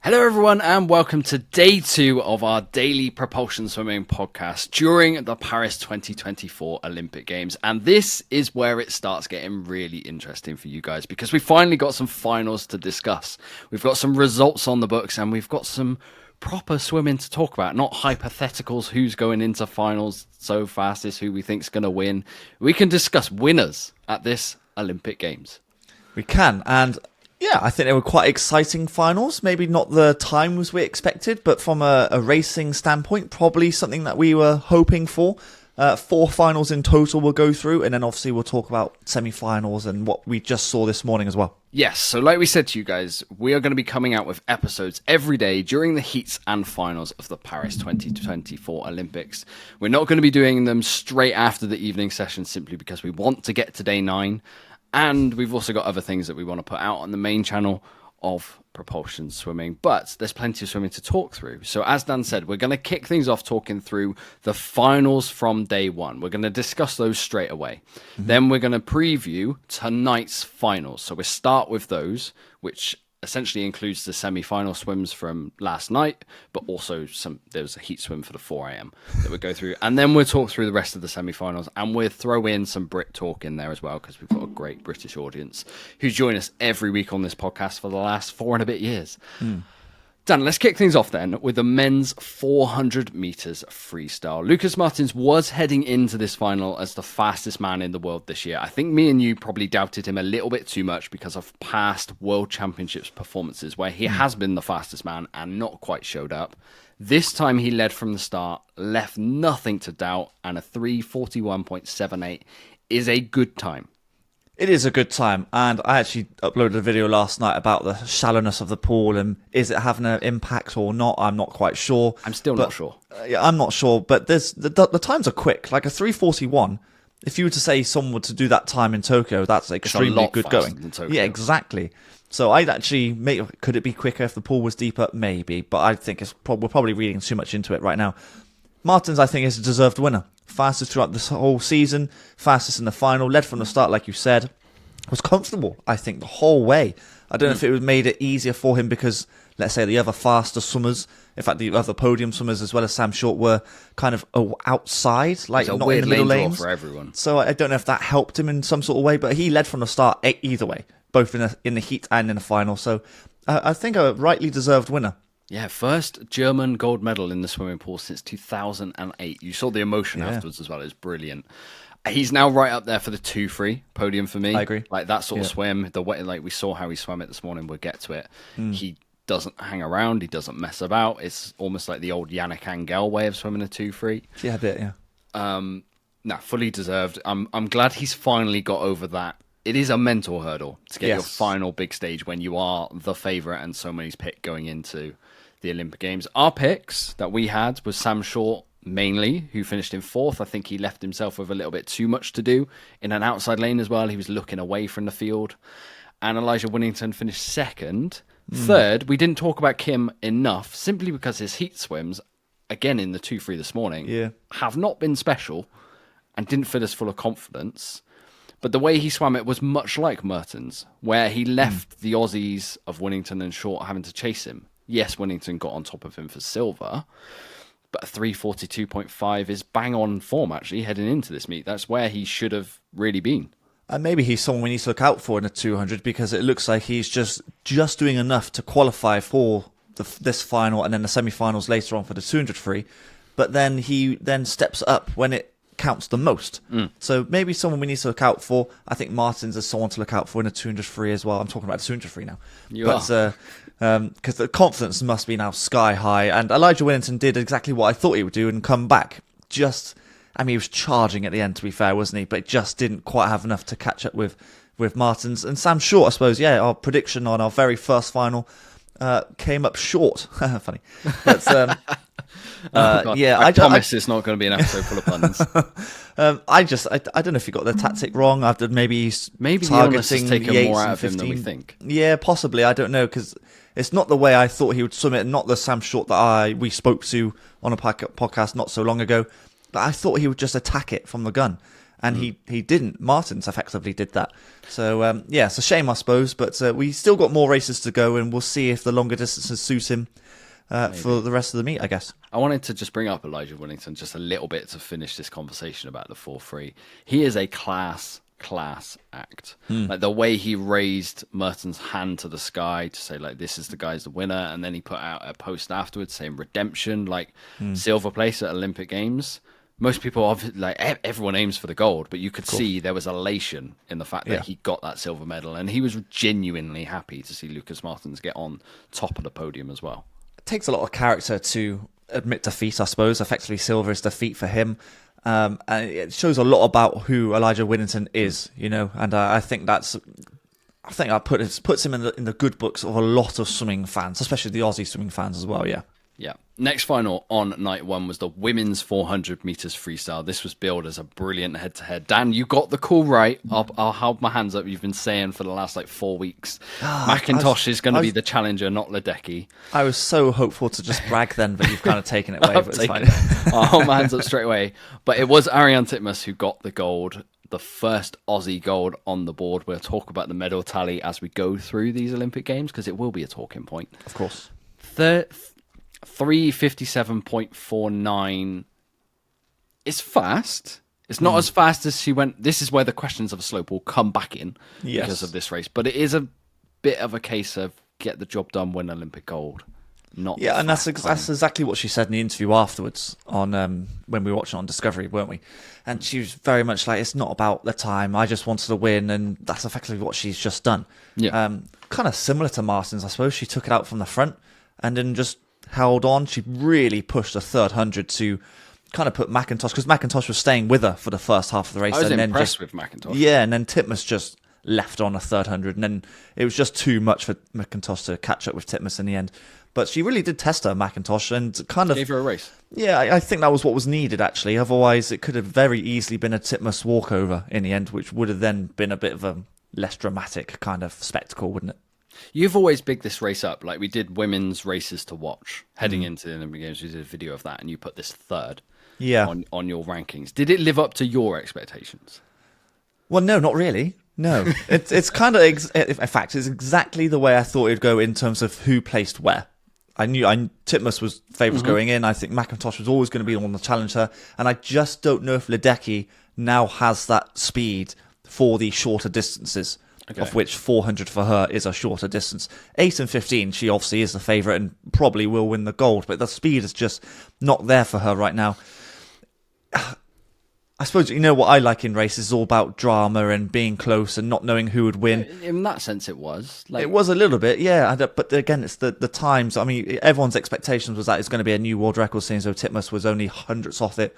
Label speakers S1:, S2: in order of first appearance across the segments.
S1: Hello everyone and welcome to day 2 of our daily Propulsion Swimming Podcast during the Paris 2024 Olympic Games. And this is where it starts getting really interesting for you guys because we finally got some finals to discuss. We've got some results on the books and we've got some proper swimming to talk about, not hypotheticals, who's going into finals so fastest, who we think's going to win. We can discuss winners at this Olympic Games.
S2: We can, and yeah, I think they were quite exciting finals. Maybe not the times we expected, but from a racing standpoint, probably something that we were hoping for. 4 finals in total we'll go through, and then obviously we'll talk about semi-finals and what we just saw this morning as well.
S1: Yes, so like we said to you guys, we are going to be coming out with episodes every day during the heats and finals of the Paris 2024 Olympics. We're not going to be doing them straight after the evening session simply because we want to get to day 9. And we've also got other things that we want to put out on the main channel of Propulsion Swimming. But there's plenty of swimming to talk through. So as Dan said, we're going to kick things off talking through the finals from day 1. We're going to discuss those straight away. Then we're going to preview tonight's finals. So we'll start with those, which essentially includes the semi-final swims from last night, but also there was a heat swim for the 4 a.m. that we'll go through. And then we'll talk through the rest of the semi-finals, and we'll throw in some Brit talk in there as well, because we've got a great British audience who join us every week on this podcast for the last 4 and a bit years. Dan, let's kick things off then with the men's 400 meters freestyle. Lucas Martins was heading into this final as the fastest man in the world this year. I think me and you probably doubted him a little bit too much because of past World Championships performances where he has been the fastest man and not quite showed up. This time he led from the start, left nothing to doubt, and a 3:41.78 is a good time.
S2: It is a good time, and I actually uploaded a video last night about the shallowness of the pool and is it having an impact or not. I'm not quite sure.
S1: I'm still not sure.
S2: Yeah, I'm not sure, but the times are quick. Like a 3:41, if you were to say someone were to do that time in Tokyo, that's extremely good going. Yeah, exactly. So I'd actually could it be quicker if the pool was deeper? Maybe, but I think we're probably reading too much into it right now. Martins, I think, is a deserved winner. Fastest throughout this whole season, fastest in the final, led from the start, like you said. Was comfortable, I think, the whole way. I don't know if it made it easier for him because, let's say, the other faster swimmers, in fact, the other podium swimmers as well as Sam Short were kind of outside, like not in the middle lanes.
S1: For everyone.
S2: So I don't know if that helped him in some sort of way, but he led from the start either way, both in the heat and in the final. So I think a rightly deserved winner.
S1: Yeah, first German gold medal in the swimming pool since 2008. You saw the emotion afterwards as well. It was brilliant. He's now right up there for the 2-3 podium for me.
S2: I agree.
S1: Like that sort of swim, the way like we saw how he swam it this morning. We'll get to it. He doesn't hang around. He doesn't mess about. It's almost like the old Yannick Angel way of swimming a 2-3.
S2: Yeah, a bit. Yeah.
S1: Fully deserved. I'm glad he's finally got over that. It is a mental hurdle to get your final big stage when you are the favourite and so many's pick going into the Olympic Games. Our picks that we had was Sam Short mainly, who finished in 4th. I think he left himself with a little bit too much to do in an outside lane as well. He was looking away from the field. And Elijah Winnington finished 2nd. 3rd, we didn't talk about Kim enough simply because his heat swims, again in the 2-3 this morning, have not been special and didn't feel as full of confidence. But the way he swam it was much like Mertens, where he left the Aussies of Winnington and Short having to chase him. Yes, Winnington got on top of him for silver, but a 3:42.5 is bang on form, actually, heading into this meet. That's where he should have really been.
S2: And maybe he's someone we need to look out for in the 200 because it looks like he's just doing enough to qualify for this final and then the semi-finals later on for the 200 free. But then he steps up when it counts the most. So maybe someone we need to look out for. I think Martins is someone to look out for in a 200 free as well. I'm talking about the 200 free now. Because the confidence must be now sky high. And Elijah Winnington did exactly what I thought he would do and come back. He was charging at the end, to be fair, wasn't he? But it just didn't quite have enough to catch up with Martins. And Sam Short, I suppose, our prediction on our very first final came up short. Funny. But,
S1: I promise it's not going to be an episode full of puns.
S2: I don't know if he got the tactic wrong. After maybe
S1: the illness has taken more out of him than we think.
S2: Yeah, possibly. I don't know because it's not the way I thought he would swim it. Not the Sam Short that we spoke to on a podcast not so long ago. But I thought he would just attack it from the gun. And he didn't. Martins effectively did that. So, it's a shame, I suppose. But we still got more races to go, and we'll see if the longer distances suit him for the rest of the meet, I guess.
S1: I wanted to just bring up Elijah Whittington just a little bit to finish this conversation about the 4-3. He is a class act. Like the way he raised Merton's hand to the sky to say, like, this is the guy's the winner, and then he put out a post afterwards saying redemption, like silver place at Olympic Games. Most people, like, everyone aims for the gold, but you could see there was elation in the fact that he got that silver medal, and he was genuinely happy to see Lucas Martins get on top of the podium as well.
S2: It takes a lot of character to admit defeat, I suppose. Effectively, silver is defeat for him. And it shows a lot about who Elijah Whittington is, and I think that puts him in the good books of a lot of swimming fans, especially the Aussie swimming fans as well.
S1: Yeah. Next final on night one was the women's 400 meters freestyle. This was billed as a brilliant head-to-head. Dan, you got the call right. I'll hold my hands up. You've been saying for the last 4 weeks, McIntosh is going to be the challenger, not Ledecky.
S2: I was so hopeful to just brag then, but you've kind of taken it away. But it's fine.
S1: I'll hold my hands up straight away. But it was Ariane Titmus who got the gold, the first Aussie gold on the board. We'll talk about the medal tally as we go through these Olympic Games because it will be a talking point.
S2: Of course.
S1: 3:57.49 is fast. It's not as fast as she went. This is where the questions of a slope will come back in because of this race. But it is a bit of a case of get the job done, win Olympic gold.
S2: And that's exactly what she said in the interview afterwards on when we were watching on Discovery, weren't we? And she was very much like, it's not about the time. I just wanted to win, and that's effectively what she's just done.
S1: Yeah.
S2: Kind of similar to Martins, I suppose. She took it out from the front and then just held on. She really pushed the third 100 to kind of put McIntosh, because McIntosh was staying with her for the first half of the race.
S1: I was
S2: and
S1: impressed with McIntosh.
S2: Yeah, and then Titmus just left on a third 100, and then it was just too much for McIntosh to catch up with Titmus in the end. But she really did test her, McIntosh, and kind of
S1: gave her a race.
S2: Yeah, I think that was what was needed, actually. Otherwise, it could have very easily been a Titmus walkover in the end, which would have then been a bit of a less dramatic kind of spectacle, wouldn't it?
S1: You've always bigged this race up. Like we did women's races to watch heading into the Olympic Games. We did a video of that, and you put this third on your rankings. Did it live up to your expectations?
S2: Well, no, not really. No. It's kind of, in fact, it's exactly the way I thought it would go in terms of who placed where. I knew Titmus was favourites going in. I think McIntosh was always going to be the one to challenge her. And I just don't know if Ledecky now has that speed for the shorter distances, of which 400 for her is a shorter distance. 8 and 15, she obviously is the favourite and probably will win the gold. But the speed is just not there for her right now. I suppose, what I like in races is all about drama and being close and not knowing who would win.
S1: In that sense, it was.
S2: It was a little bit, yeah. But again, it's the times. I mean, everyone's expectations was that it's going to be a new world record, seeing as though Titmus was only hundredths off it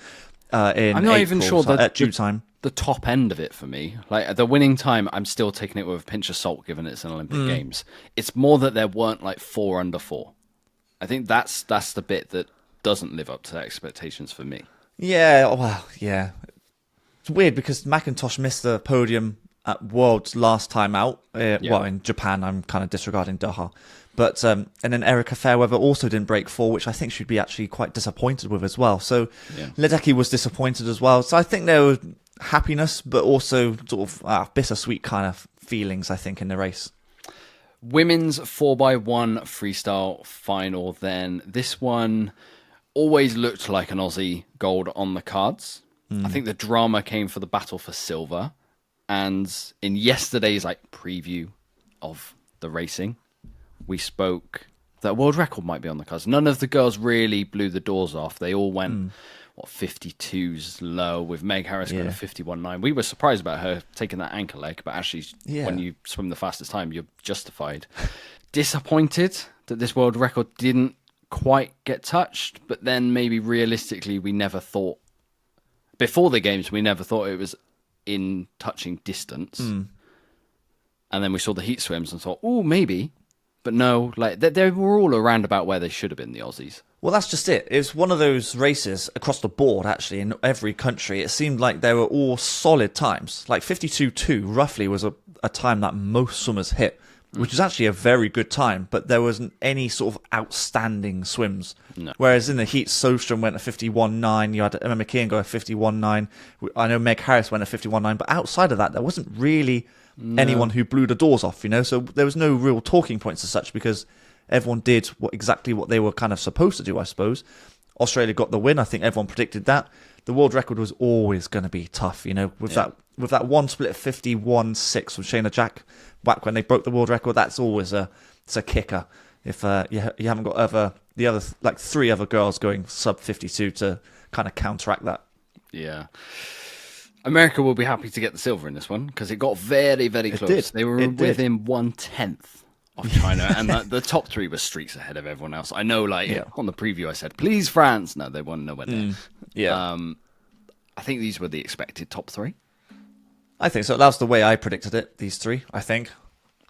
S2: in
S1: I'm not even sure
S2: at due time.
S1: The top end of it for me, like the winning time, I'm still taking it with a pinch of salt, given it's an Olympic Games. It's more that there weren't 4 under 4. I think that's the bit that doesn't live up to the expectations for me.
S2: Yeah, well, yeah. It's weird because McIntosh missed the podium at Worlds last time out. Well, in Japan, I'm kind of disregarding Doha. But and then Erica Fairweather also didn't break 4, which I think she'd be actually quite disappointed with as well. So Ledecky was disappointed as well. So I think there was happiness, but also sort of bittersweet kind of feelings, I think, in the race.
S1: Women's 4x1 freestyle final then. This one always looked like an Aussie gold on the cards. I think the drama came for the battle for silver. And in yesterday's preview of the racing, we spoke that world record might be on the cards. None of the girls really blew the doors off. They all went 52s low, with Meg Harris going to 51.9. We were surprised about her taking that anchor leg, but actually when you swim the fastest time, you're justified. Disappointed that this world record didn't quite get touched, but then maybe realistically we never thought, before the games, we never thought it was in touching distance. And then we saw the heat swims and thought, oh, maybe. But no, they were all around about where they should have been, the Aussies.
S2: Well, that's just it. It was one of those races across the board, actually, in every country. It seemed like they were all solid times. 52.2 roughly was a time that most swimmers hit which is actually a very good time, but there wasn't any sort of outstanding swims.
S1: No.
S2: Whereas in the heat, Sjöström went a 51.9. You had Emma McKeon go a 51.9. I know Meg Harris went a 51.9, but outside of that, there wasn't really anyone who blew the doors off, So there was no real talking points as such because everyone did exactly what they were kind of supposed to do, I suppose. Australia got the win. I think everyone predicted that. The world record was always going to be tough, with that one split of 51.6 from Shayna Jack back when they broke the world record. That's always it's a kicker. If you haven't got the other like 3 other girls going sub 52 to kind of counteract that.
S1: Yeah. America will be happy to get the silver in this one because it got very, very close. They were within 1/10 of China, and the top 3 were streaks ahead of everyone else. I know, on the preview, I said, please, France. No, they won nowhere there. I think these were the expected top 3.
S2: I think so. That's the way I predicted it, these 3, I think.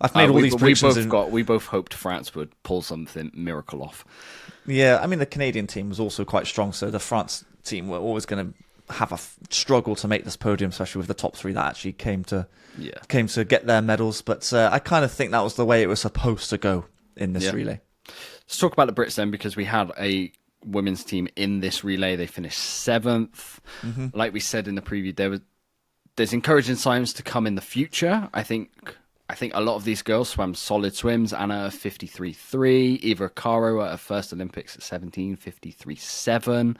S2: I've made all these predictions.
S1: We both hoped France would pull something miracle off.
S2: Yeah, I mean, the Canadian team was also quite strong, so the France team were always going to have a struggle to make this podium, especially with the top 3 that actually came to get their medals. But I kind of think that was the way it was supposed to go in this relay.
S1: Let's talk about the Brits then, because we had a women's team in this relay. They finished 7th. Like we said in the preview, there's encouraging signs to come in the future. I think a lot of these girls swam solid swims. Anna 53.3, Eva Caro at her first Olympics at 17:53.7.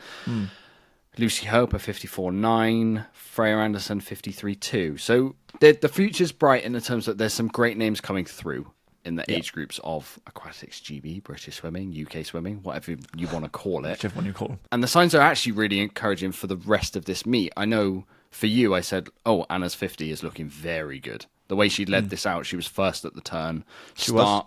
S1: Lucy Hope at 54.9, Freya Anderson 53.2. So the future's bright in the terms that there's some great names coming through in the age groups of aquatics, GB, British swimming, UK swimming, whatever you want to call it.
S2: Whichever one you call them.
S1: And the signs are actually really encouraging for the rest of this meet. I know for you, I said, Anna's 50 is looking very good. The way she led this out, she was first at the turn.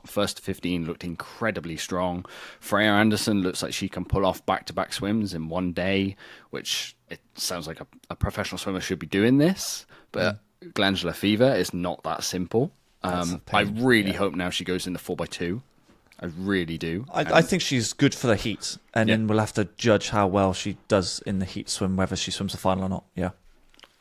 S1: First to 15 looked incredibly strong. Freya Anderson looks like she can pull off back-to-back swims in one day, which it sounds like a professional swimmer should be doing this. But glandular fever is not that simple. I really hope now she goes in the 4x2. I really do.
S2: I think she's good for the heat, and then we'll have to judge how well she does in the heat swim, whether she swims the final or not. Yeah.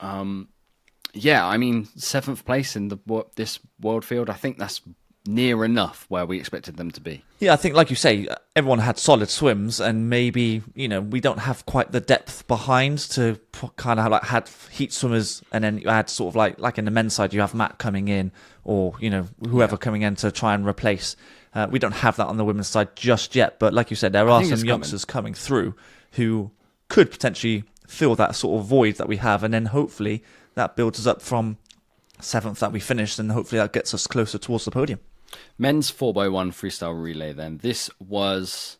S1: I mean, 7th place in this world field, I think that's near enough where we expected them to be.
S2: Yeah, I think, like you say, everyone had solid swims, and maybe, we don't have quite the depth behind to kind of had heat swimmers, and then you had sort of like in the men's side, you have Matt coming in, or, whoever coming in to try and replace. We don't have that on the women's side just yet, but like you said, there are some youngsters coming through who could potentially fill that sort of void that we have, and then hopefully that builds us up from 7th that we finished, and hopefully that gets us closer towards the podium.
S1: Men's 4x1 freestyle relay then. This was,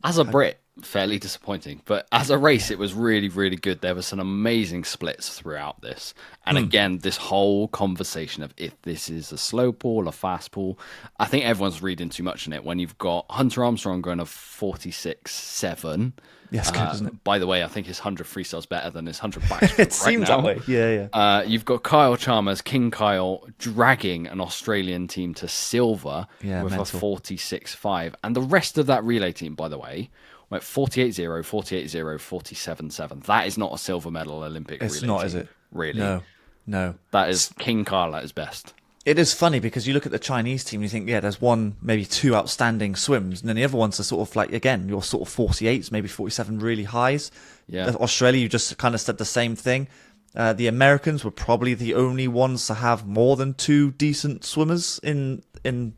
S1: as a Brit, fairly disappointing, but as a race, it was really, really good. There were some amazing splits throughout this. And again, this whole conversation of if this is a slow pool, a fast pool, I think everyone's reading too much in it. When you've got Hunter Armstrong going a 46.7.
S2: Yes, good, isn't it?
S1: By the way, I think his 100 freestyle's better than his 100 backstroke.
S2: It seems that way. Yeah.
S1: You've got Kyle Chalmers, King Kyle, dragging an Australian team to silver with a 46.5. And the rest of that relay team, by the way, went 48.0, 48.0, 47.7. That is not a silver medal Olympic relay team. It's not, is it? Really?
S2: No.
S1: That is King Kyle at his best.
S2: It is funny because you look at the Chinese team and you think, there's one, maybe 2 outstanding swims. And then the other ones are sort of again, your sort of 48s, maybe 47 really highs.
S1: Yeah.
S2: Australia, you just kind of said the same thing. The Americans were probably the only ones to have more than 2 decent swimmers in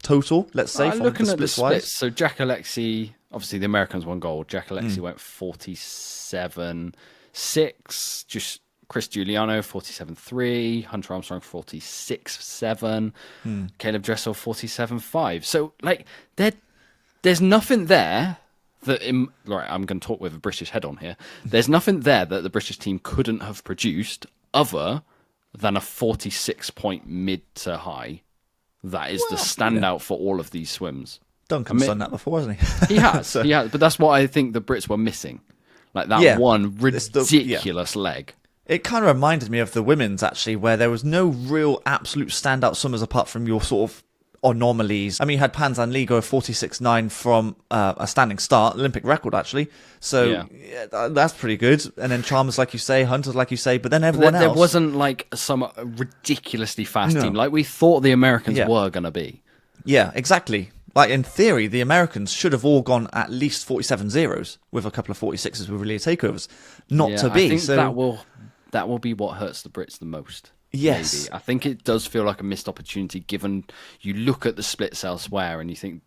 S2: total, let's say.
S1: Looking at the splits, so Jack Alexi, obviously the Americans won gold. Jack Alexi went 47.6, just Chris Giuliano 47.3, Hunter Armstrong 46.7, Caleb Dressel 47.5. So there's nothing there that I'm going to talk with a British head on here. There's nothing there that the British team couldn't have produced other than a 46-point mid to high. That is the standout for all of these swims.
S2: Duncan's done that before, hasn't he?
S1: He has. He has. But that's what I think the Brits were missing. That one ridiculous leg.
S2: It kind of reminded me of the women's, actually, where there was no real absolute standout swimmers apart from your sort of anomalies. I mean, you had Panzan Lee go 46.9 from a standing start, Olympic record actually. So that's pretty good. And then Chalmers, like you say, Hunters, like you say, but then everyone else.
S1: There wasn't like some ridiculously fast team like we thought the Americans were going to be.
S2: Yeah, exactly. Like in theory, the Americans should have all gone at least 47 zeros with a couple of 46s with relay takeovers. Not to be.
S1: I think
S2: so
S1: that will be what hurts the Brits the most.
S2: Yes.
S1: Maybe. I think it does feel like a missed opportunity given you look at the splits elsewhere and you think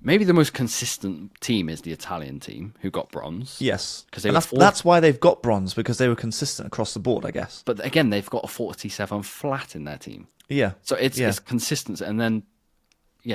S1: maybe the most consistent team is the Italian team who got bronze.
S2: Yes.
S1: That's
S2: why they've got bronze, because they were consistent across the board, I guess.
S1: But again, they've got a 47 flat in their team.
S2: Yeah.
S1: So it's consistent. And then,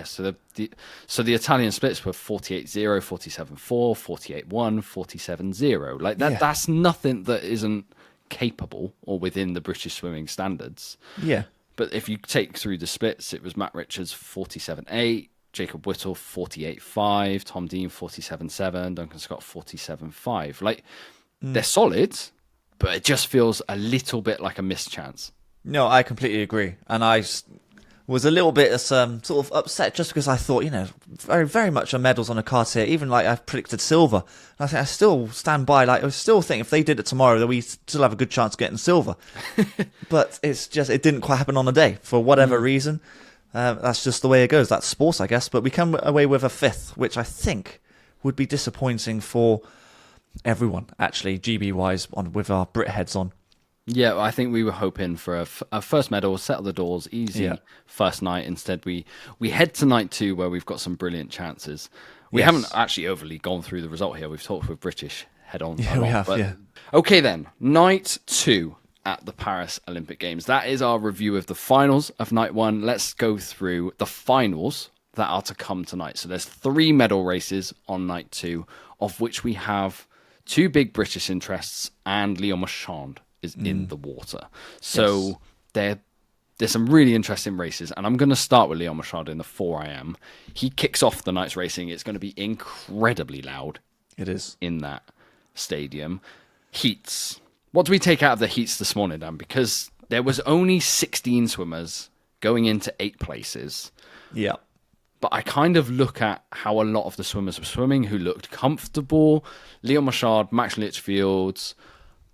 S1: so the Italian splits were 48-0, 47-4, 48-1, 47-0. Like that's nothing that isn't capable or within the British swimming standards.
S2: Yeah.
S1: But if you take through the splits, it was Matt Richards 47.8, Jacob Whittle 48.5, Tom Dean 47.7, Duncan Scott 47.5. Like they're solid, but it just feels a little bit like a missed chance.
S2: No, I completely agree. And I was a little bit sort of upset just because I thought, very, very much a medals on the cards here. Even like I've predicted silver. And I think I still stand by. Like I still think if they did it tomorrow, that we still have a good chance of getting silver. But it didn't quite happen on the day for whatever reason. That's just the way it goes. That's sports, I guess. But we come away with a fifth, which I think would be disappointing for everyone, actually, GB wise, with our Brit heads on.
S1: Yeah, I think we were hoping for a first medal, settle the doors, easy first night. Instead, we head to night 2 where we've got some brilliant chances. We haven't actually overly gone through the result here. We've talked with British head on.
S2: Yeah, we have,
S1: Okay then, night 2 at the Paris Olympic Games. That is our review of the finals of night 1. Let's go through the finals that are to come tonight. So there's 3 medal races on night 2, of which we have 2 big British interests and Leon Marchand is in the water. So there's some really interesting races, and I'm going to start with Leon Marchand in the 4IM. He kicks off the night's racing. It's going to be incredibly loud.
S2: It is.
S1: In that stadium. Heats. What do we take out of the heats this morning, Dan? Because there was only 16 swimmers going into 8 places.
S2: Yeah.
S1: But I kind of look at how a lot of the swimmers were swimming who looked comfortable. Leon Marchand, Max Litchfields,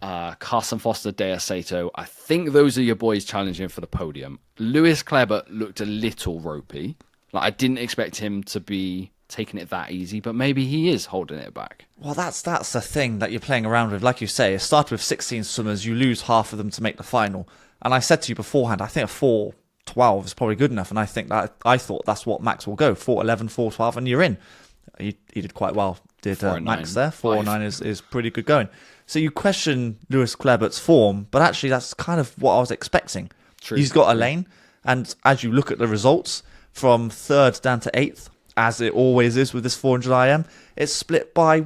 S1: Carson Foster, Dea Sato. I think those are your boys challenging for the podium. Lewis Klebert looked a little ropey. Like I didn't expect him to be taking it that easy, but maybe he is holding it back.
S2: Well, that's the thing that you're playing around with. Like you say, it started with 16 swimmers. You lose half of them to make the final. And I said to you beforehand, I think a 4:12 is probably good enough. And I thought that's what Max will go. 4:11, 4:12, and you're in. He did quite well. Did Max there? 4:09 is pretty good going. So you question Lewis Klebert's form, but actually that's kind of what I was expecting.
S1: True.
S2: He's got a lane, and as you look at the results from 3rd down to 8th, as it always is with this 400 IM, it's split by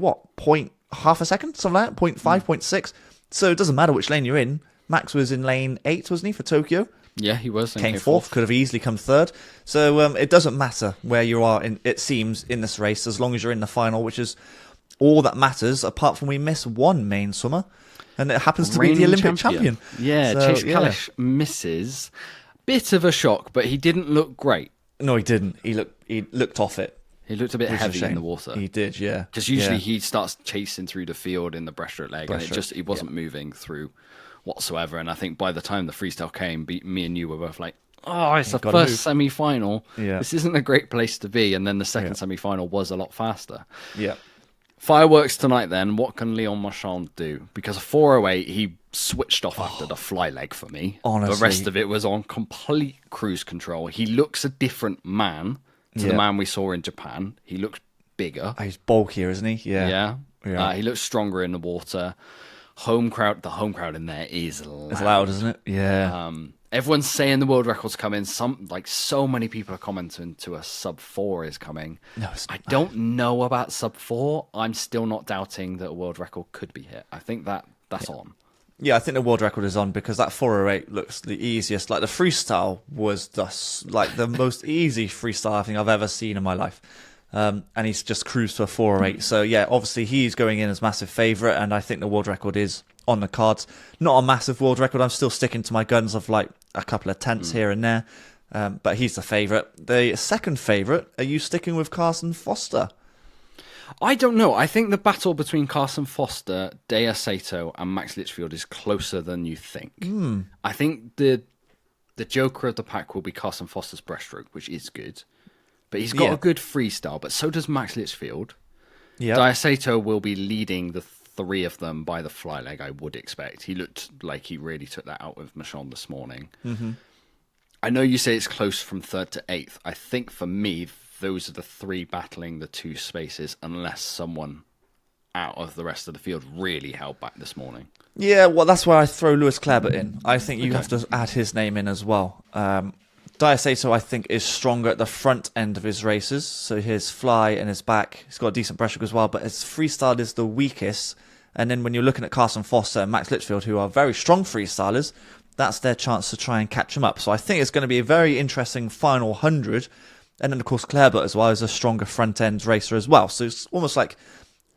S2: half a second, something like that, 0.5, 0.6. So it doesn't matter which lane you're in. Max was in lane 8, wasn't he, for Tokyo?
S1: Yeah, he was.
S2: Came 4th, could have easily come 3rd. So it doesn't matter where you are, it seems, in this race, as long as you're in the final, which is all that matters, apart from we miss one main swimmer, and it happens to be the Olympic champion.
S1: Yeah, so, Chase Kalish misses. Bit of a shock, but he didn't look great.
S2: No, he didn't. He looked off it.
S1: He looked a bit heavy in the water.
S2: He did, yeah.
S1: Because usually he starts chasing through the field in the breaststroke leg, and he wasn't moving through whatsoever. And I think by the time the freestyle came, me and you were both like, oh, it's the first semi-final. Yeah. This isn't a great place to be. And then the second semi-final was a lot faster.
S2: Yeah.
S1: Fireworks tonight then. What can Leon Marchand do? Because 4:08, he switched off after the fly leg for me.
S2: Honestly.
S1: The rest of it was on complete cruise control. He looks a different man to the man we saw in Japan. He looks bigger.
S2: He's bulkier, isn't he? Yeah.
S1: He looks stronger in the water. The home crowd in there is loud.
S2: It's loud, isn't it? Yeah.
S1: Everyone's saying the world record's coming. So many people are commenting to a sub 4 is coming.
S2: No,
S1: I don't know about sub 4. I'm still not doubting that a world record could be hit. I think that's on.
S2: Yeah, I think the world record is on because that 4:08 looks the easiest. Like the freestyle was the most easy freestyle I think I've ever seen in my life. And he's just cruised to a 4:08. So yeah, obviously he's going in as massive favourite, and I think the world record is on the cards. Not a massive world record. I'm still sticking to my guns of like a couple of tenths here and there. But he's the favourite. The second favourite, are you sticking with Carson Foster?
S1: I don't know. I think the battle between Carson Foster, Dea Sato, and Max Litchfield is closer than you think. I think the joker of the pack will be Carson Foster's breaststroke, which is good. But he's got a good freestyle, but so does Max Litchfield.
S2: Yeah.
S1: Dea Sato will be leading the three of them by the fly leg, I would expect. He looked like he really took that out with Michon this morning. Mm-hmm. I know you say it's close from third to eighth. I think for me, those are the three battling the two spaces, unless someone out of the rest of the field really held back this morning.
S2: Yeah, well, that's where I throw Lewis Clareburt in. I think you have to add his name in as well. Dea Sato, I think, is stronger at the front end of his races. So his fly and his back, he's got a decent breaststroke as well, but his freestyle is the weakest. And then when you're looking at Carson Foster and Max Litchfield, who are very strong freestylers, that's their chance to try and catch him up. So I think it's going to be a very interesting final 100. And then, of course, Clareburt as well is a stronger front-end racer as well. So it's almost like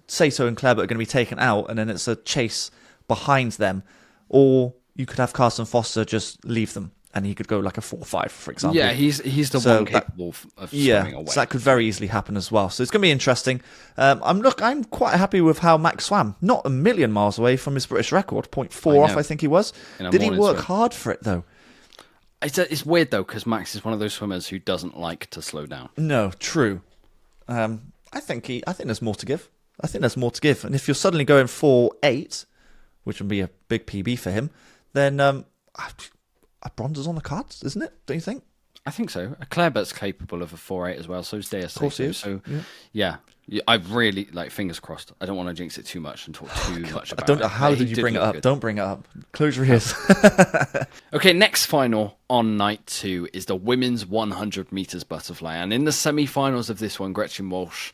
S2: Sato and Clareburt are going to be taken out, and then it's a chase behind them. Or you could have Carson Foster just leave them, and he could go like a 4-5, for example.
S1: Yeah, he's the one capable of swimming away.
S2: So that could very easily happen as well. So it's going to be interesting. I'm quite happy with how Max swam. Not a million miles away from his British record, 0.4 off, I think he was. Did he work hard for it, though?
S1: It's weird, though, because Max is one of those swimmers who doesn't like to slow down.
S2: No, true. I think there's more to give. And if you're suddenly going 4.8, which would be a big PB for him, then a bronze is on the cards, isn't it? Don't you think?
S1: I think so. Clareburt's capable of a 4.8 as well, so is Dea Sato.
S2: Of course he is.
S1: So, yeah. I really, fingers crossed. I don't want to jinx it too much and talk too much about it.
S2: How did you bring it up? Good. Don't bring it up. Close your ears.
S1: Okay, next final on night 2 is the women's 100 meters butterfly. And in the semi-finals of this one, Gretchen Walsh,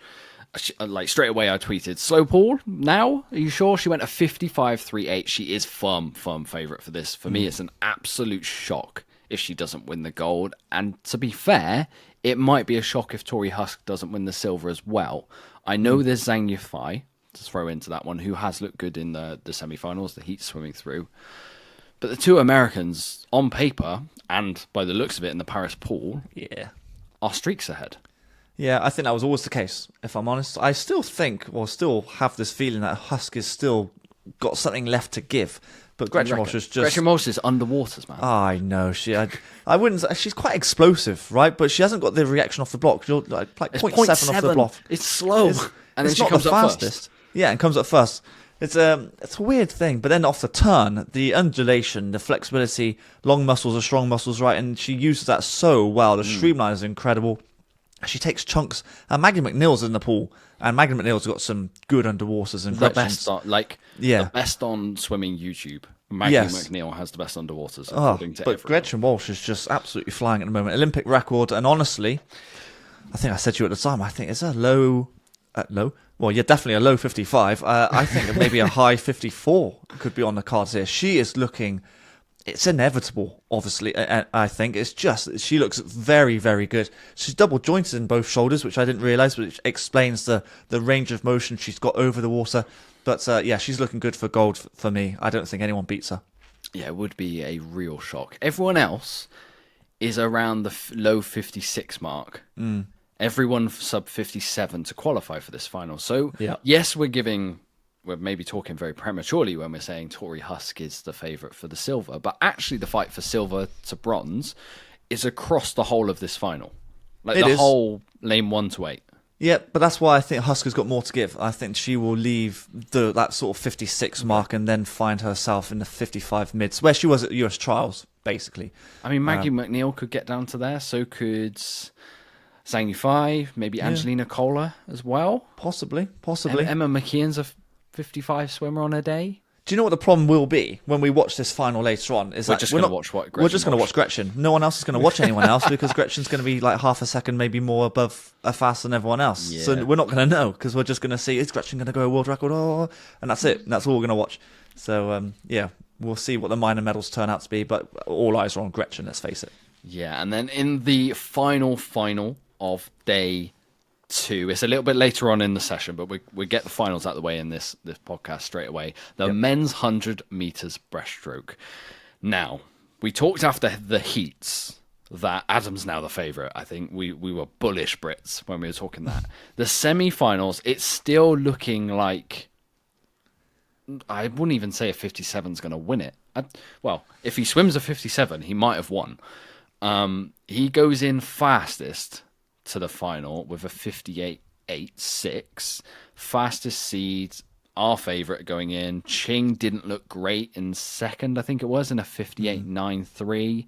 S1: straight away I tweeted, slow Paul, now? Are you sure? She went a 55.38. She is firm favourite for this. For me, it's an absolute shock if she doesn't win the gold. And to be fair, it might be a shock if Tori Husk doesn't win the silver as well. I know there's Zhang Yifei to throw into that one, who has looked good in the semi-finals, the heat swimming through. But the two Americans, on paper, and by the looks of it in the Paris pool, are streaks ahead.
S2: Yeah, I think that was always the case, if I'm honest. I still think, or still have this feeling that Husk is still got something left to give. But Gretchen Walsh is just...
S1: Gretchen Walsh is underwaters, man.
S2: I know. I wouldn't... She's quite explosive, right? But she hasn't got the reaction off the block. You're like 0.7 off the block.
S1: It's slow. And then she comes up fastest.
S2: Yeah, and comes up first. It's a weird thing. But then off the turn, the undulation, the flexibility, long muscles are strong muscles, right? And she uses that so well. The streamline is incredible. She takes chunks. And Maggie McNeil's in the pool. And Maggie McNeil's got some good underwaters and
S1: the best on swimming YouTube. Maggie McNeil has the best underwaters, according to everyone.
S2: Gretchen Walsh is just absolutely flying at the moment. Olympic record, and honestly, I think I said to you at the time, I think it's a low. Well, yeah, definitely a low 55. I think maybe a high 54 could be on the cards here. She is looking... It's inevitable, obviously, I think. It's just, she looks very, very good. She's double jointed in both shoulders, which I didn't realise, but it explains the range of motion she's got over the water. But she's looking good for gold for me. I don't think anyone beats her.
S1: Yeah, it would be a real shock. Everyone else is around the low 56 mark. Everyone sub 57 to qualify for this final. So, yes, we're maybe talking very prematurely when we're saying Tori Husk is the favourite for the silver, but actually the fight for silver to bronze is across the whole of this final. Whole lane 1 to 8.
S2: Yeah, but that's why I think Husk has got more to give. I think she will leave that sort of 56 mark and then find herself in the 55 mids, where she was at US Trials, basically.
S1: I mean, Maggie McNeil could get down to there, so could Zhang Yifei, maybe Angelina Kohler as well.
S2: Possibly.
S1: Emma McKeon's a 55 swimmer on a day.
S2: Do you know what the problem will be when we watch this final later on? We're just going to watch Gretchen. No one else is going to watch anyone else because Gretchen's going to be like half a second, maybe more above a fast than everyone else. Yeah. So we're not going to know because we're just going to see, is Gretchen going to go a world record? Oh, and that's it. That's all we're going to watch. So, we'll see what the minor medals turn out to be, but all eyes are on Gretchen, let's face it.
S1: Yeah, and then in the final of day 2, it's a little bit later on in the session, but we get the finals out of the way in this podcast straight away. The men's 100 meters breaststroke. Now, we talked after the heats that Adam's now the favourite. I think we were bullish Brits when we were talking that. The semi-finals, it's still looking like... I wouldn't even say a 57's going to win it. Well, if he swims a 57, he might have won. He goes in fastest to the final with a 58.86. Fastest seeds, our favourite going in. Ching didn't look great in second, I think it was, in a 58.93.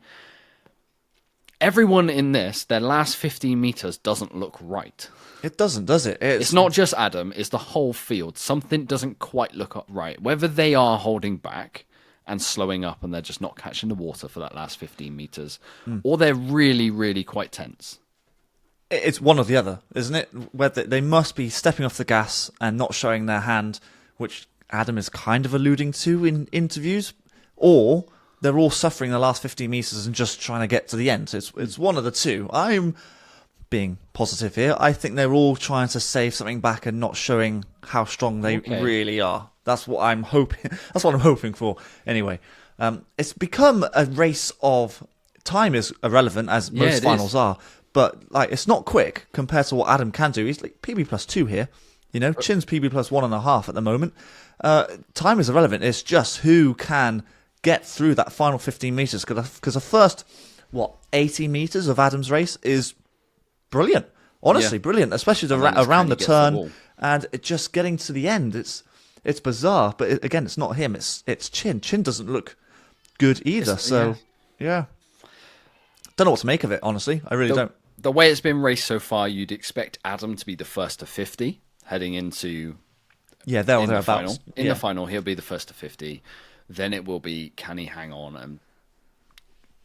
S1: Everyone in this, their last 15 metres doesn't look right.
S2: It doesn't, does it?
S1: It's not just Adam, it's the whole field. Something doesn't quite look right. Whether they are holding back and slowing up and they're just not catching the water for that last 15 metres, or they're really, really quite tense.
S2: It's one or the other, isn't it? Whether they must be stepping off the gas and not showing their hand, which Adam is kind of alluding to in interviews, or they're all suffering the last 15 metres and just trying to get to the end. It's one of the two. I'm being positive here. I think they're all trying to save something back and not showing how strong they really are. That's what I'm hoping. That's what I'm hoping for. Anyway, it's become a race of time is irrelevant as most finals are, but like it's not quick compared to what Adam can do. He's like PB +2 here. You know, Chin's PB +1.5 at the moment. Time is irrelevant. It's just who can get through that final 15 metres, because the first 80 metres of Adam's race is brilliant. Honestly, brilliant, especially around the turn and just getting to the end. It's bizarre, but again, it's not him. It's Chin. Chin doesn't look good either. Don't know what to make of it. Honestly, I really don't.
S1: The way it's been raced so far, you'd expect Adam to be the first to 50 heading into
S2: the
S1: final. In the final, he'll be the first to 50. Then it will be, can he hang on? And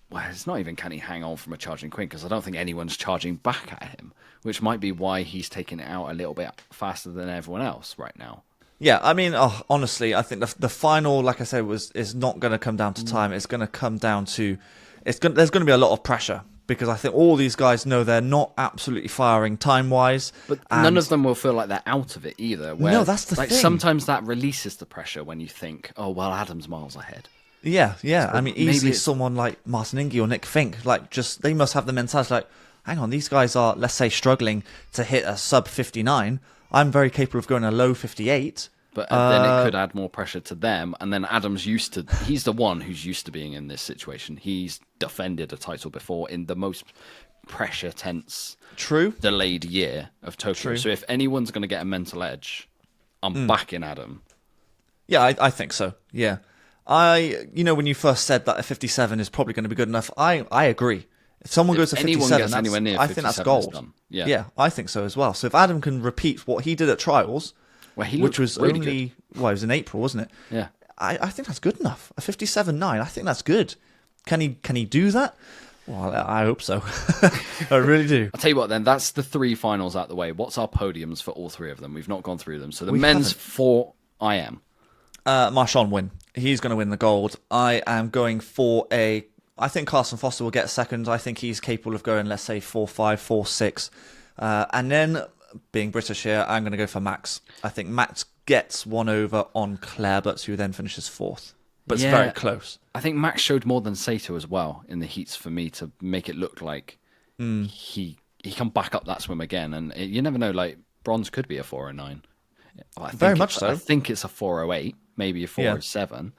S1: well, it's not even can he hang on from a charging Quinn, because I don't think anyone's charging back at him, which might be why he's taking it out a little bit faster than everyone else right now.
S2: Yeah, I mean, honestly, I think the final, like I said, is not going to come down to time. It's going to come down to there's going to be a lot of pressure, because I think all these guys know they're not absolutely firing time-wise. But
S1: none of them will feel like they're out of it either.
S2: No, that's the thing.
S1: Sometimes that releases the pressure when you think, oh, well, Adam's miles ahead.
S2: Yeah. So I mean, easily someone like Martin Ingy or Nick Fink, they must have the mentality like, hang on, these guys are, let's say, struggling to hit a sub 59. I'm very capable of going a low 58.
S1: But then it could add more pressure to them. And then Adam's he's the one who's used to being in this situation. He's defended a title before in the most pressure tense, delayed year of Tokyo. So if anyone's going to get a mental edge, I'm backing Adam.
S2: Yeah, I think so. Yeah. When you first said that a 57 is probably going to be good enough, I agree. If someone goes to 57, I think that's gold. Yeah, I think so as well. So if Adam can repeat what he did at trials, which was really only good. It was in April, wasn't it?
S1: Yeah,
S2: I think that's good enough. A 57.9, I think that's good. Can he do that? Well, I hope so. I really do.
S1: I'll tell you what then, that's the three finals out the way. What's our podiums for all three of them? We've not gone through them. So the men's for IM.
S2: Marchand win. He's going to win the gold. I am going for I think Carson Foster will get second. I think he's capable of going, let's say, 4.5, 4.6. And then, being British here, I'm going to go for Max. I think Max gets one over on Clarebutts, who then finishes fourth. But it's very close.
S1: I think Max showed more than Sato as well in the heats for me to make it look like he can back up that swim again. And you never know, like, bronze could be a 4.09.
S2: Very much so.
S1: I think it's a 4.08, maybe a 4.07.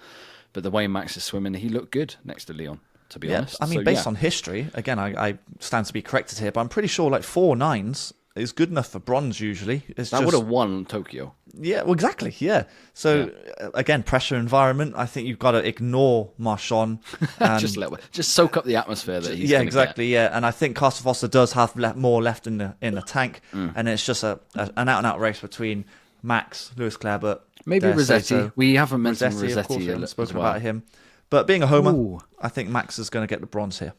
S1: But the way Max is swimming, he looked good next to Leon, to be honest.
S2: I mean, based on history, again, I stand to be corrected here, but I'm pretty sure like 4.9s is good enough for bronze usually.
S1: That would have won Tokyo.
S2: Yeah, well, exactly, yeah. So, again, pressure environment, I think you've got to ignore Marchand.
S1: Just soak up the atmosphere that he's
S2: exactly, yeah. And I think Carson Foster does have more left in the tank, and it's just an out-and-out race between Max, Lewis Clarebut,
S1: maybe Rossetti.
S2: Sato.
S1: We haven't mentioned Rossetti.
S2: Of course, we haven't spoken about him. But being a homer, I think Max is going to get the bronze here.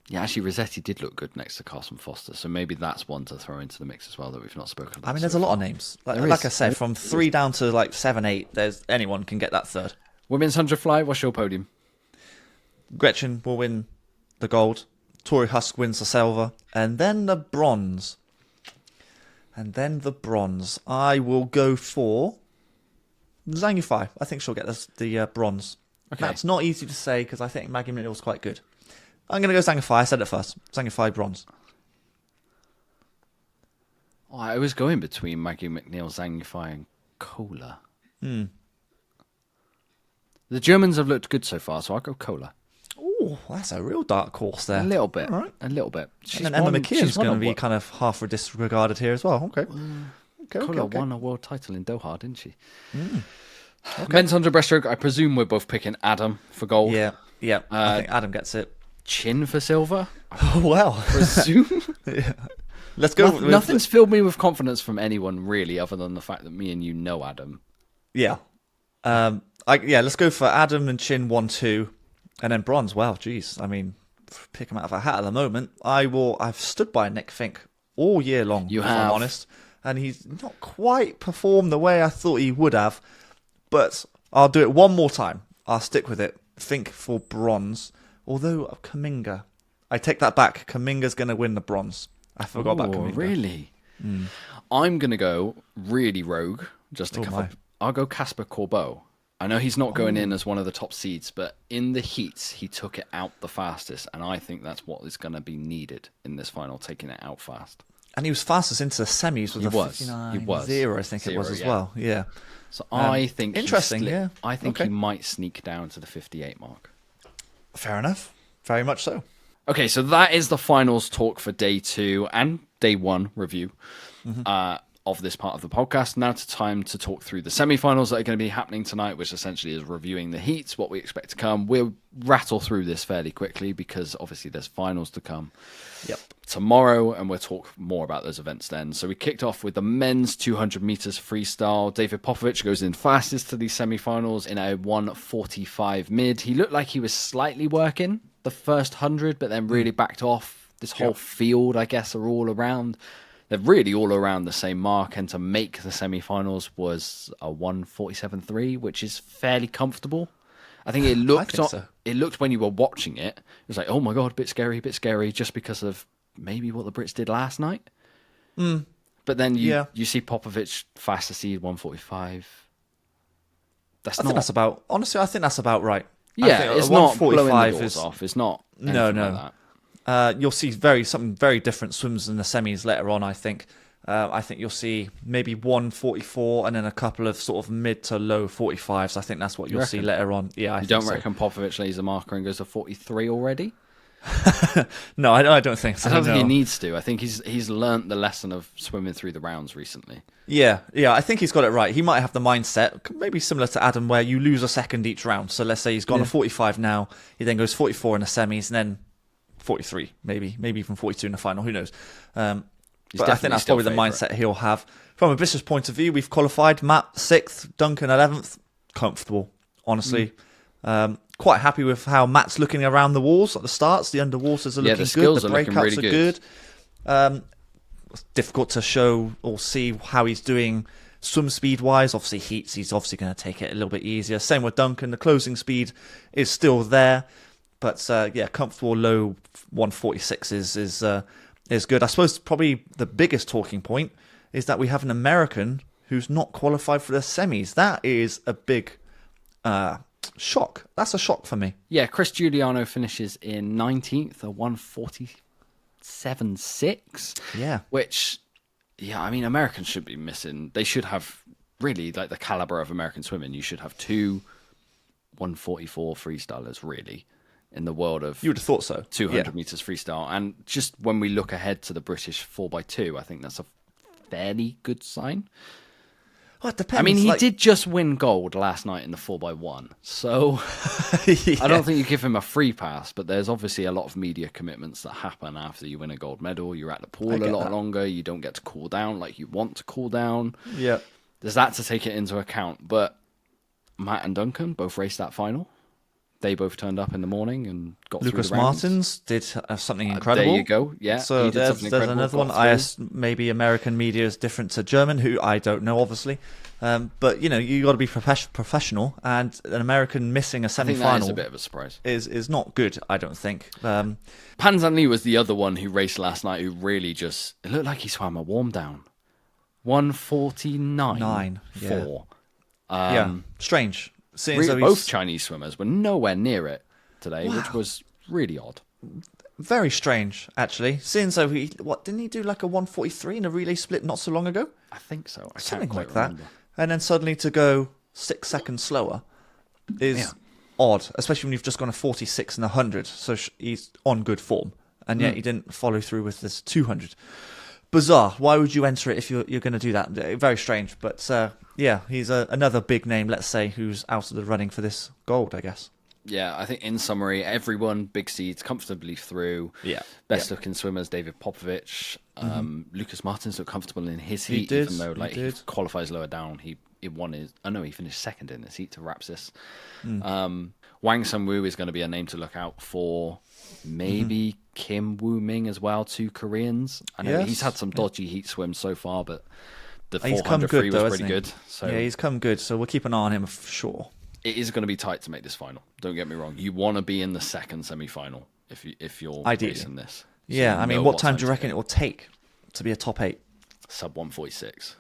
S1: Yeah, actually, Rossetti did look good next to Carson Foster, so maybe that's one to throw into the mix as well that we've not spoken about.
S2: I mean, there's a lot of names. Like I said, from 3 down to like 7, 8, anyone can get that third.
S1: Women's 100 fly, what's your podium?
S2: Gretchen will win the gold. Tori Husk wins the silver. And then the bronze. I will go for Zhang Yufei. I think she'll get the bronze.
S1: Okay.
S2: That's not easy to say because I think Maggie Mitchell was quite good. I'm going to go Zhang Yifei. I said it first. Zhang Yifei bronze.
S1: Oh, I was going between Maggie McNeil, Zhang Yifei, and Kohler. The Germans have looked good so far, so I'll go Kohler.
S2: Oh, that's a real dark horse there.
S1: A little bit.
S2: All right.
S1: A little bit.
S2: And then Emma McKeon's going to be kind of half disregarded here as well. Okay.
S1: Kohler won a world title in Doha, didn't she? Men's 100 breaststroke, I presume we're both picking Adam for gold.
S2: Yeah. I think Adam gets it.
S1: Chin for silver?
S2: Oh, well.
S1: Presume?
S2: Yeah. Let's go.
S1: Nothing's filled me with confidence from anyone, really, other than the fact that me and you know Adam.
S2: Yeah. Let's go for Adam and Chin 1-2. And then bronze. Wow, geez. I mean, pick him out of a hat at the moment. I've stood by Nick Fink all year long, if I'm honest. And he's not quite performed the way I thought he would have. But I'll do it one more time. I'll stick with it. Fink for bronze. Although Kuminga, I take that back. Kuminga's going to win the bronze. I forgot about Kuminga.
S1: Really? I'm going to go really rogue, just to cover. I'll go Casper Corbeau. I know he's not going in as one of the top seeds, but in the heats, he took it out the fastest, and I think that's what is going to be needed in this final, taking it out fast.
S2: And he was fastest into the semis with a 59.0, I think it was as well. Yeah.
S1: So I think
S2: interesting.
S1: I think he might sneak down to the 58 mark.
S2: Fair enough. Very much so.
S1: Okay, so that is the finals talk for day 2 and day 1 review of this part of the podcast. Now it's time to talk through the semi-finals that are going to be happening tonight, which essentially is reviewing the heats, what we expect to come. We'll rattle through this fairly quickly because obviously there's finals to come tomorrow, and we'll talk more about those events then. So we kicked off with the men's 200 meters freestyle. David Popovic goes in fastest to these semi-finals in a 1:45 mid. He looked like he was slightly working the first 100, but then really backed off. This whole field, I guess, are all around. They're really all around the same mark, and to make the semi-finals was a 1:47.3, which is fairly comfortable. I think it looked it looked when you were watching it, it was like, oh my god, a bit scary, just because of maybe what the Brits did last night. But then you see Popovic fast to seed 1:45.
S2: I think that's about right.
S1: Yeah, it's not blowing the doors off. It's not
S2: no.
S1: Like that.
S2: You'll see some very different swims in the semis later on, I think. I think you'll see maybe 1:44 and then a couple of sort of mid to low 45s. I think that's what you'll see later on. Yeah,
S1: you don't reckon Popovic lays a marker and goes to 43 already?
S2: No, I don't think so.
S1: I don't think he needs to. I think he's learnt the lesson of swimming through the rounds recently.
S2: Yeah, I think he's got it right. He might have the mindset, maybe similar to Adam, where you lose a second each round. So let's say he's gone to 45 now, he then goes 44 in the semis, and then 43, maybe even 42 in the final. Who knows? But I think that's probably the mindset he'll have. From a business point of view, we've qualified Matt 6th, Duncan 11th. Comfortable, honestly. Quite happy with how Matt's looking around the walls at the starts. The underwaters are looking
S1: the skills
S2: good. The
S1: are
S2: breakouts
S1: really
S2: are good. It's difficult to show or see how he's doing swim speed wise. Obviously, heats, he's obviously going to take it a little bit easier. Same with Duncan. The closing speed is still there. But comfortable low 146 is good. I suppose probably the biggest talking point is that we have an American who's not qualified for the semis. That is a big shock. That's a shock for me.
S1: Yeah, Chris Giuliano finishes in 19th, a 1:47.6.
S2: Yeah.
S1: Which, I mean, Americans should be missing. They should have really, like the caliber of American swimming, you should have 2 1:44 freestylers, really, in the world of
S2: you would have thought so
S1: 200 meters freestyle. And just when we look ahead to the British 4x2, I think that's a fairly good sign.
S2: Well, it depends.
S1: I mean, he did just win gold last night in the 4x1, so I don't think you give him a free pass, but there's obviously a lot of media commitments that happen after you win a gold medal. You're at the pool a lot longer. You don't get to cool down like you want to cool down.
S2: Yeah,
S1: there's that to take it into account. But Matt and Duncan both raced that final. They both turned up in the morning and got
S2: Lucas
S1: through the rounds.
S2: Martins did something incredible.
S1: There you go. Yeah.
S2: So there's another one. Maybe American media is different to German, who I don't know, obviously. But you got to be professional, and an American missing a semi-final
S1: I think that is a bit of a surprise.
S2: Is not good, I don't think.
S1: Pan Zhan Li was the other one who raced last night, who really it looked like he swam a warm down. 1:49.4.
S2: Strange.
S1: Both Chinese swimmers were nowhere near it today, which was really odd.
S2: Very strange, actually. Seeing so, didn't he do like a 143 in a relay split not so long ago?
S1: I think so. I
S2: Something
S1: can't quite
S2: like that.
S1: remember.
S2: And then suddenly to go 6 seconds slower is odd, especially when you've just gone a 46 and 100. So he's on good form, and yet he didn't follow through with this 200. Bizarre. Why would you enter it if you're going to do that? Very strange. But he's another big name, let's say, who's out of the running for this gold, I guess.
S1: Yeah, I think in summary, everyone, big seeds, comfortably through.
S2: Yeah.
S1: Best looking swimmers, David Popovich. Lucas Martins looked comfortable in his heat, even though he qualifies lower down. He finished second in his heat to Rapsis. Wang Sunwoo is going to be a name to look out for. Maybe Kim Woo Ming as well, 2 Koreans. I know he's had some dodgy heat swims so far, but the 400 free was pretty good. So
S2: yeah, he's come good, so we'll keep an eye on him for sure.
S1: It is going to be tight to make this final. Don't get me wrong. You want to be in the second semi-final if you're racing this. So
S2: yeah, I mean, what time do you reckon it will take to be a top 8?
S1: Sub 146.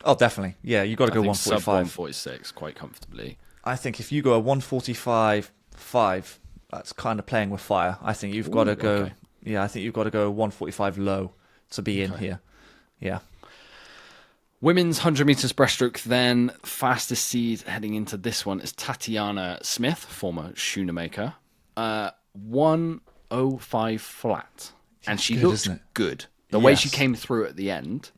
S2: Oh, definitely. Yeah, you got to go 145.
S1: Sub 146 quite comfortably.
S2: I think if you go a 145.5, that's kind of playing with fire. I think you've got to go. Okay. Yeah, I think you've got to go 145 low to be in here. Yeah.
S1: Women's 100 meters breaststroke, then fastest seed heading into this one is Tatiana Smith, former Schoonemaker. 105 flat. And she looked good. The way she came through at the end,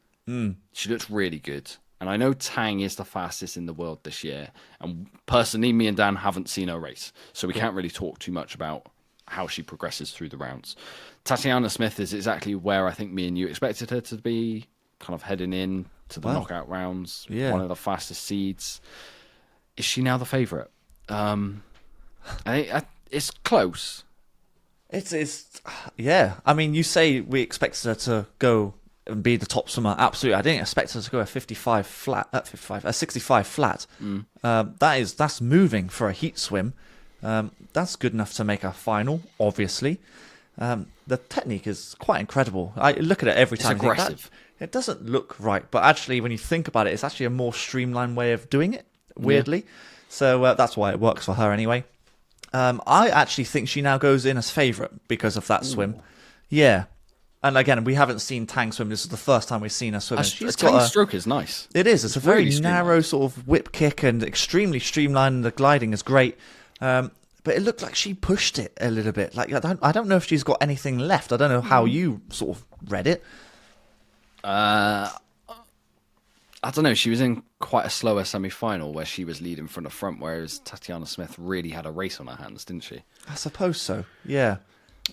S1: she looked really good. And I know Tang is the fastest in the world this year. And personally, me and Dan haven't seen her race. So we can't really talk too much about how she progresses through the rounds. Tatiana Smith is exactly where I think me and you expected her to be, kind of heading in to the knockout rounds. One of the fastest seeds. Is she now the favourite? I think it's close.
S2: It's I mean, you say we expected her to go and be the top swimmer. Absolutely, I didn't expect her to go a 65 flat, a 65 flat. That's moving for a heat swim. That's good enough to make a final, obviously. The technique is quite incredible. I look at it every time.
S1: It's aggressive.
S2: It doesn't look right, but actually, when you think about it, it's actually a more streamlined way of doing it, weirdly. So that's why it works for her anyway. I actually think she now goes in as favourite because of that swim. Yeah. And again, we haven't seen Tang swim. This is the first time we've seen her swim.
S1: Tang's stroke is nice.
S2: It is. It's a very narrow sort of whip kick and extremely streamlined. The gliding is great. But it looked like she pushed it a little bit. Like I don't know if she's got anything left. I don't know how you sort of read it.
S1: I don't know. She was in quite a slower semi-final where she was leading from the front, whereas Tatiana Smith really had a race on her hands, didn't she?
S2: I suppose so. Yeah.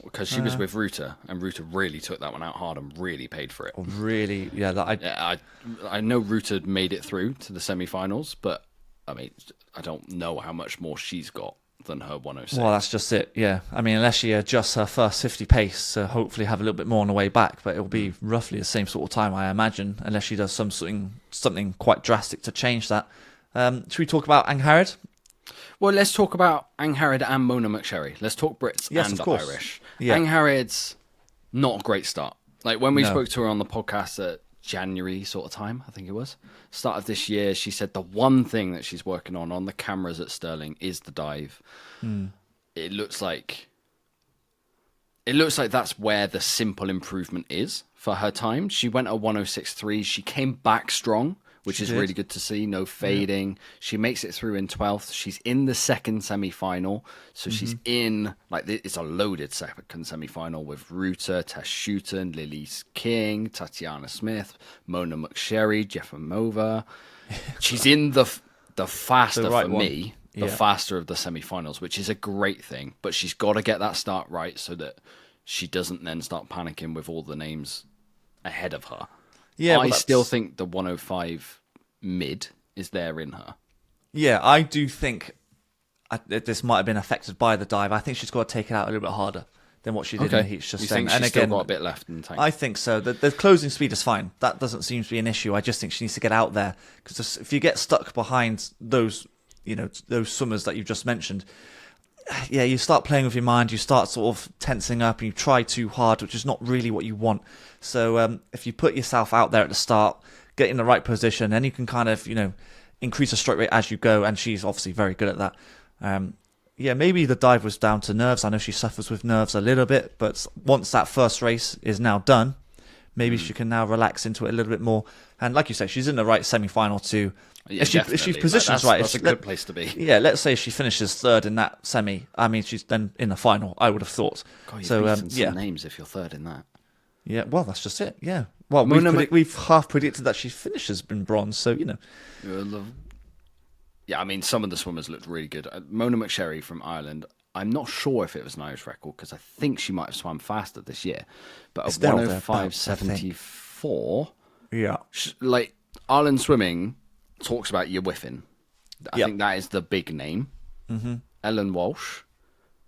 S1: Because she was with Ruta, and Ruta really took that one out hard and really paid for it.
S2: Really, yeah.
S1: I know Ruta made it through to the semi-finals, but I mean, I don't know how much more she's got than her 106.
S2: Well, that's just it, yeah. I mean, unless she adjusts her first 50 pace to hopefully have a little bit more on the way back, but it'll be roughly the same sort of time, I imagine, unless she does something quite drastic to change that. Should we talk about Angharad?
S1: Well, let's talk about Angharad and Mona McSherry. Let's talk Brits and Irish. Yeah. Angharad's not a great start. Like when we spoke to her on the podcast at January sort of time, I think it was, start of this year, she said the one thing that she's working on the cameras at Stirling is the dive. It looks like that's where the simple improvement is for her time. She went at 106.3. She came back strong, which is really good to see. No fading. Yeah. She makes it through in 12th. She's in the second semi-final. So she's in, it's a loaded second semi-final with Ruta, Tess Shooten, Lilise King, Tatiana Smith, Mona McSherry, Jefimova. She's in the faster the faster of the semi-finals, which is a great thing. But she's got to get that start right so that she doesn't then start panicking with all the names ahead of her. Yeah, I still think the 105 mid is there in her.
S2: Yeah, I do think this might have been affected by the dive. I think she's got to take it out a little bit harder than what she did in the heats just then.
S1: And again, got a bit left in the tank?
S2: I think so. The closing speed is fine. That doesn't seem to be an issue. I just think she needs to get out there because if you get stuck behind those swimmers that you've just mentioned, yeah, you start playing with your mind, you start sort of tensing up, and you try too hard, which is not really what you want. So if you put yourself out there at the start, get in the right position, then you can kind of, increase the stroke rate as you go, and she's obviously very good at that. maybe the dive was down to nerves. I know she suffers with nerves a little bit, but once that first race is now done, maybe she can now relax into it a little bit more. And like you say, she's in the right semi-final too.
S1: Yeah,
S2: if she positions right,
S1: that's a good place to be.
S2: Yeah, let's say she finishes third in that semi. I mean, she's then in the final, I would have thought.
S1: God, you've beaten some names if you're third in that.
S2: Yeah, well, that's just it. Yeah. Well, we've half predicted that she finishes in bronze, so,
S1: Yeah, I mean, some of the swimmers looked really good. Mona McSherry from Ireland, I'm not sure if it was an Irish record because I think she might have swam faster this year. But at 105.74,
S2: yeah,
S1: like Ireland swimming talks about you whiffing. I think that is the big name. Mm-hmm. Ellen Walsh,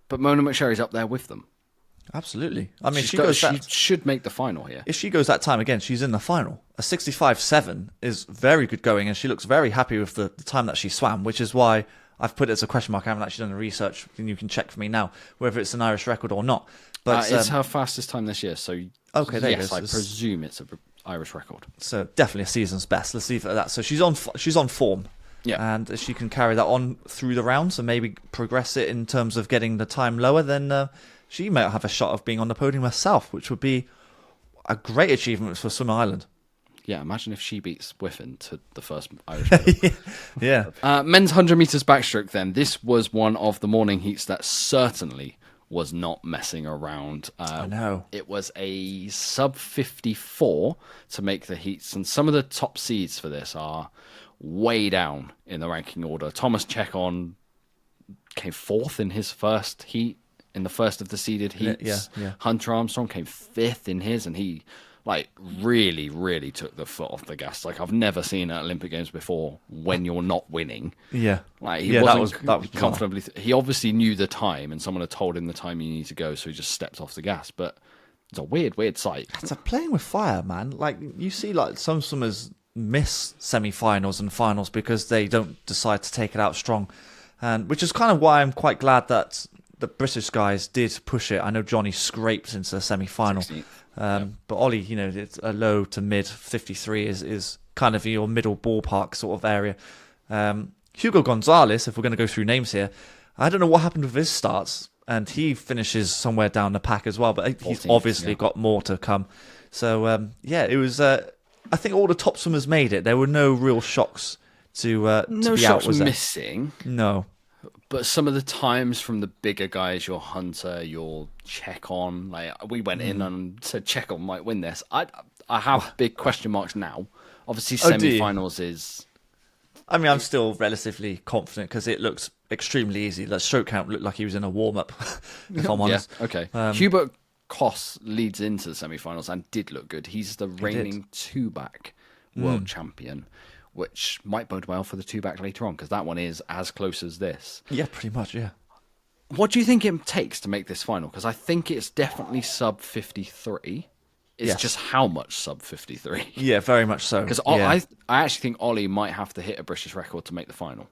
S1: but Mona McSherry's up there with them.
S2: Absolutely. I mean,
S1: she should make the final here.
S2: If she goes that time again, she's in the final. A 65.7 is very good going, and she looks very happy with the time that she swam, which is why I've put it as a question mark. I haven't actually done the research, and you can check for me now whether it's an Irish record or not. But
S1: it's her fastest time this year, so
S2: okay, there
S1: yes, I presume it's an Irish record.
S2: So definitely a season's best. Let's leave it at that. So she's on form.
S1: Yeah.
S2: And if she can carry that on through the rounds and maybe progress it in terms of getting the time lower, then she might have a shot of being on the podium herself, which would be a great achievement for Swim Ireland.
S1: Yeah, imagine if she beats Whiffen to the first Irish medal.
S2: Yeah.
S1: Men's 100 metres backstroke then. This was one of the morning heats that certainly was not messing around.
S2: I know.
S1: It was a sub 54 to make the heats, and some of the top seeds for this are way down in the ranking order. Thomas Chekon came fourth in his first heat, in the first of the seeded heats.
S2: Yeah.
S1: Hunter Armstrong came fifth in his, and he really, really took the foot off the gas. Like, I've never seen at Olympic Games before when you're not winning.
S2: Yeah.
S1: Like, he wasn't that was comfortably. He obviously knew the time, and someone had told him the time you need to go, so he just stepped off the gas. But it's a weird sight.
S2: It's a playing with fire, man. Like, you see, like, some swimmers miss semi-finals and finals because they don't decide to take it out strong, and which is kind of why I'm quite glad that the British guys did push it. I know Johnny scraped into the semi-final, but Ollie, it's a low to mid 53 is kind of your middle ballpark sort of area. Hugo Gonzalez, if we're going to go through names here, I don't know what happened with his starts, and he finishes somewhere down the pack as well, but he's obviously got more to come. So it was. I think all the top swimmers made it. There were no real shocks to
S1: no
S2: be
S1: shocks
S2: out. Was
S1: missing.
S2: No.
S1: But some of the times from the bigger guys, your Hunter, your Chekon, like we went in and said Chekon might win this. I have big question marks now. Obviously, semi-finals is.
S2: I mean, I'm still relatively confident because it looked extremely easy. The stroke count looked like he was in a warm-up, if I'm honest.
S1: Yeah, okay. Hubert Koss leads into the semi-finals and did look good. He's the reigning two-back world champion, which might bode well for the two-back later on, because that one is as close as this.
S2: Yeah, pretty much, yeah.
S1: What do you think it takes to make this final? Because I think it's definitely sub 53. It's just how much sub 53.
S2: Yeah, very much so.
S1: Because I actually think Ollie might have to hit a British record to make the final.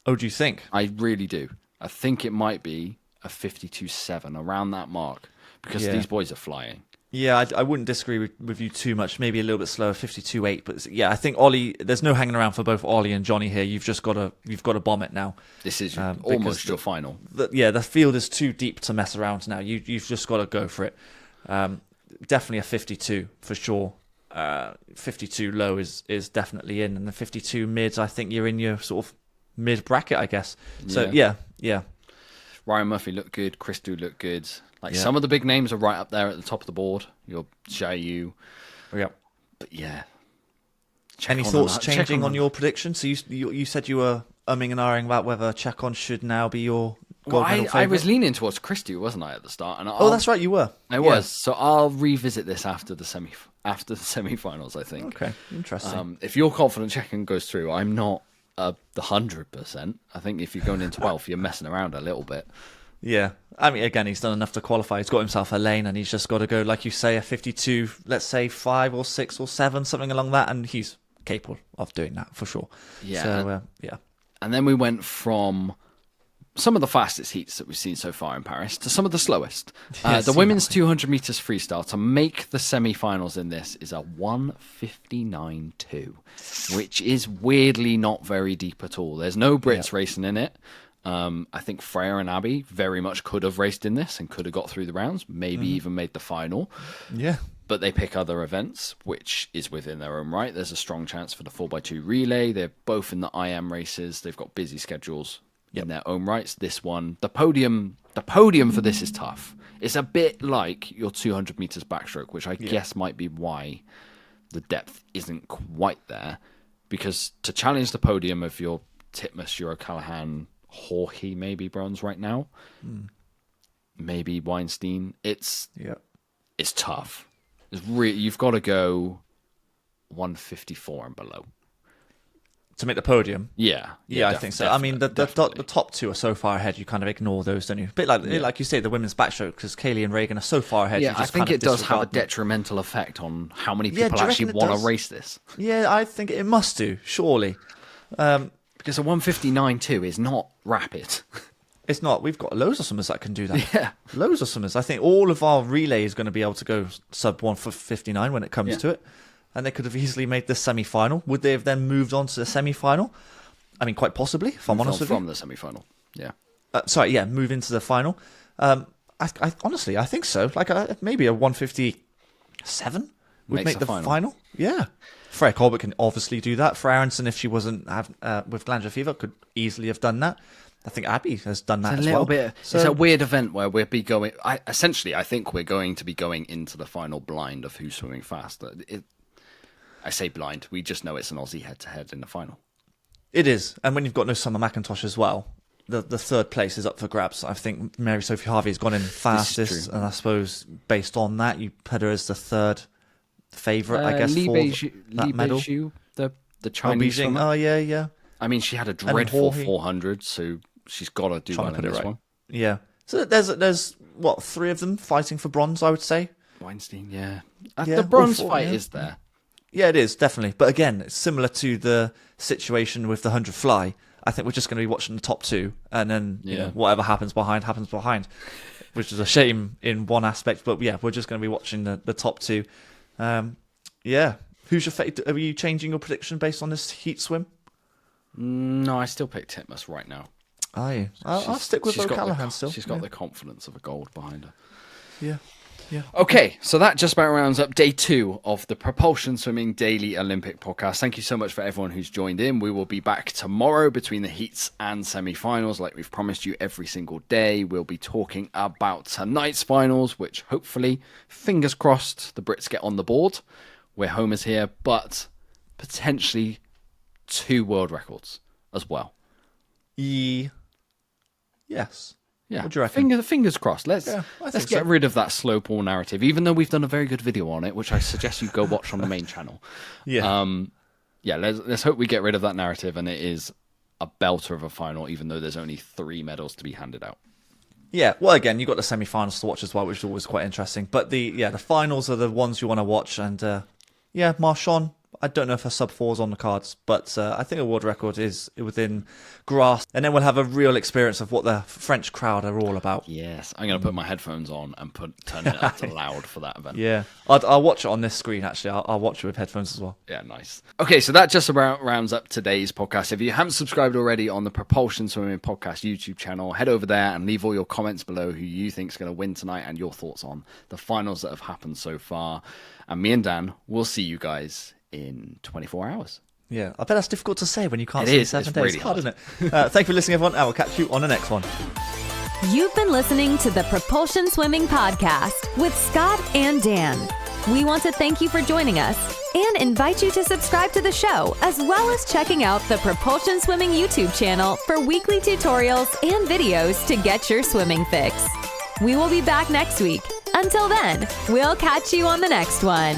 S2: Oh, do you think?
S1: I really do. I think it might be a 52.7, around that mark, because these boys are flying.
S2: Yeah, I wouldn't disagree with you too much. Maybe a little bit slower, 52.8. But yeah, I think Ollie. There's no hanging around for both Ollie and Johnny here. You've got to bomb it now.
S1: This is almost your final.
S2: The field is too deep to mess around now. You've just got to go for it. Definitely a 52 for sure. 52 low is definitely in, and the 52 mids, I think you're in your sort of mid bracket, I guess. So yeah.
S1: Ryan Murphy looked good. Christou looked good. Some of the big names are right up there at the top of the board. Your Xiaoyu.
S2: Yeah.
S1: But yeah.
S2: Any thoughts changing on your prediction? So you said you were umming and ahhing about whether Chekon should now be your gold medal favourite?
S1: I was leaning towards Christou, wasn't I, at the start? And
S2: that's right, you were.
S1: I was. So I'll revisit this after the semi-finals, I think.
S2: Okay, interesting.
S1: If you're confident Chekon goes through, I'm not the 100%. I think if you're going in 12th, you're messing around a little bit.
S2: Yeah. I mean, again, he's done enough to qualify. He's got himself a lane, and he's just got to go, like you say, a 52, let's say 5 or 6 or 7, something along that, and he's capable of doing that for sure.
S1: Yeah.
S2: So,
S1: And then we went from some of the fastest heats that we've seen so far in Paris to some of the slowest. The women's 200 metres freestyle to make the semi-finals in this is a 1:59.2, which is weirdly not very deep at all. There's no Brits racing in it. I think Freya and Abby very much could have raced in this and could have got through the rounds, maybe even made the final.
S2: Yeah.
S1: But they pick other events, which is within their own right. There's a strong chance for the 4x2 relay. They're both in the IM races. They've got busy schedules in their own rights. This one, the podium for this is tough. It's a bit like your 200 meters backstroke, which I guess might be why the depth isn't quite there. Because to challenge the podium of your Titmus, your O'Callaghan, Jorge, maybe bronze right now, maybe Weinstein, it's tough. You've got to go 154 and below
S2: to make the podium.
S1: Yeah,
S2: I think so. I mean, the top two are so far ahead, you kind of ignore those, don't you? A bit like you say, the women's backstroke, because Kaylee and Reagan are so far ahead.
S1: Yeah,
S2: you just
S1: I think it does have a
S2: them.
S1: detrimental effect on how many people actually want to race this.
S2: Yeah, I think it must do, surely.
S1: Because a 159.2 is not rapid.
S2: It's not. We've got loads of swimmers that can do that.
S1: Yeah.
S2: Loads of swimmers. I think all of our relay is going to be able to go sub 159 when it comes to it. And they could have easily made the semi-final. Would they have then moved on to the semi-final? I mean, quite possibly, if I'm honest with you.
S1: From the semi-final, yeah.
S2: Move into the final. I honestly, I think so. Like maybe a 157 would make the final. Yeah. Freya Colbert can obviously do that. Freya Aronson, if she wasn't with glandular fever, could easily have done that. I think Abby has done that as well.
S1: It's a weird event where we'll be going... I think we're going to be going into the final blind of who's swimming faster. I say blind. We just know it's an Aussie head-to-head in the final.
S2: It is. And when you've got no Summer McIntosh as well, the third place is up for grabs. I think Mary Sophie Harvey has gone in fastest, and I suppose based on that, you put her as the third favourite, I guess, for that medal.
S1: The Chinese swimmer.
S2: Oh, yeah.
S1: I mean, she had a dreadful 400, so she's got to do well in this one.
S2: Yeah. So there's what, 3 of them fighting for bronze, I would say.
S1: Weinstein, yeah. The bronze fight is there.
S2: Yeah, it is, definitely. But again, it's similar to the situation with the 100 fly. I think we're just going to be watching the top 2, and then you know, whatever happens behind, which is a shame in one aspect. But yeah, we're just going to be watching the top 2. Who's your favourite? Are you changing your prediction based on this heat swim?
S1: No, I still pick Titmus right now.
S2: Are you? I'll stick with O'Callaghan still.
S1: She's got the confidence of a gold behind her.
S2: Yeah.
S1: Okay, so that just about rounds up day 2 of the Propulsion Swimming Daily Olympic podcast. Thank you so much for everyone who's joined in. We will be back tomorrow between the heats and semi-finals, like we've promised you every single day. We'll be talking about tonight's finals, which hopefully, fingers crossed, the Brits get on the board. We're homers here, but potentially 2 world records as well.
S2: Yes.
S1: Yeah.
S2: What do you reckon?
S1: Fingers crossed. Let's get rid of that slow ball narrative, even though we've done a very good video on it, which I suggest you go watch on the main channel.
S2: Yeah.
S1: Let's hope we get rid of that narrative, and it is a belter of a final, even though there's only 3 medals to be handed out.
S2: Yeah, well, again, you've got the semi-finals to watch as well, which is always quite interesting. But the finals are the ones you want to watch, and Marchand, I don't know if a sub-4 is on the cards, but I think a world record is within grasp. And then we'll have a real experience of what the French crowd are all about.
S1: Yes, I'm going to put my headphones on and turn it up to loud for that event.
S2: Yeah, I'll watch it on this screen, actually. I'll watch it with headphones as well.
S1: Yeah, nice. Okay, so that just about rounds up today's podcast. If you haven't subscribed already on the Propulsion Swimming Podcast YouTube channel, head over there and leave all your comments below who you think is going to win tonight and your thoughts on the finals that have happened so far. And me and Dan will see you guys in 24 hours.
S2: Yeah, I bet that's difficult to say when you can't see 7 days.
S1: Really hard,
S2: isn't it? Thank you for listening, everyone, and we'll catch you on the next one.
S3: You've been listening to the Propulsion Swimming Podcast with Scott and Dan. We want to thank you for joining us and invite you to subscribe to the show, as well as checking out the Propulsion Swimming YouTube channel for weekly tutorials and videos to get your swimming fix. We will be back next week. Until then, we'll catch you on the next one.